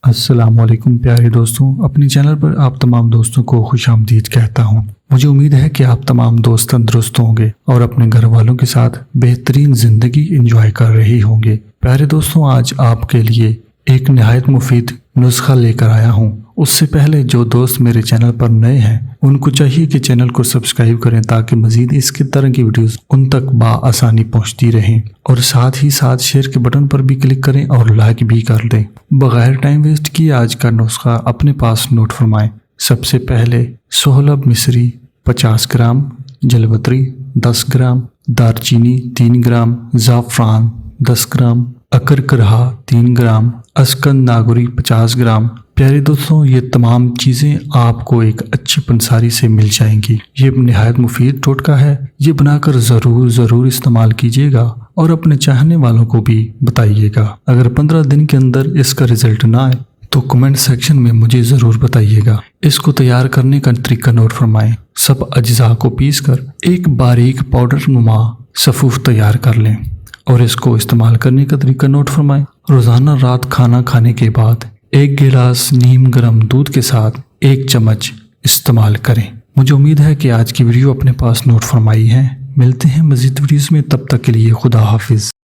السلام علیکم پیارے دوستوں، اپنے چینل پر آپ تمام دوستوں کو خوش آمدید کہتا ہوں۔ مجھے امید ہے کہ آپ تمام دوست تندرست ہوں گے اور اپنے گھر والوں کے ساتھ بہترین زندگی انجوائے کر رہے ہوں گے۔ پیارے دوستوں، آج آپ کے لیے ایک نہایت مفید نسخہ لے کر آیا ہوں۔ اس سے پہلے جو دوست میرے چینل پر نئے ہیں ان کو چاہیے کہ چینل کو سبسکرائب کریں تاکہ مزید اس کے طرح کی ویڈیوز ان تک بآسانی پہنچتی رہیں، اور ساتھ ہی ساتھ شیئر کے بٹن پر بھی کلک کریں اور لائک بھی کر دیں۔ بغیر ٹائم ویسٹ کیے آج کا نسخہ اپنے پاس نوٹ فرمائیں۔ سب سے پہلے سہلب مصری 50 گرام، جلوتری 10 گرام، دارچینی 3 گرام، زعفران 10 گرام، اکرکرہا 3 گرام، اسکند ناگوری 50 گرام۔ پیارے دوستوں، یہ تمام چیزیں آپ کو ایک اچھی پنساری سے مل جائیں گی۔ یہ نہایت مفید ٹوٹکا ہے، یہ بنا کر ضرور استعمال کیجیے گا اور اپنے چاہنے والوں کو بھی بتائیے گا۔ اگر 15 دن کے اندر اس کا رزلٹ نہ آئے تو کمنٹ سیکشن میں مجھے ضرور بتائیے گا۔ اس کو تیار کرنے کا طریقہ نوٹ فرمائیں۔ سب اجزاء کو پیس کر ایک باریک پاؤڈر نما صفوف تیار کر لیں اور اس کو استعمال کرنے کا طریقہ نوٹ فرمائیں۔ روزانہ رات کھانا کھانے کے بعد 1 گلاس نیم گرم دودھ کے ساتھ 1 چمچ استعمال کریں۔ مجھے امید ہے کہ آج کی ویڈیو اپنے پاس نوٹ فرمائی ہے۔ ملتے ہیں مزید ویڈیوز میں، تب تک کے لیے خدا حافظ۔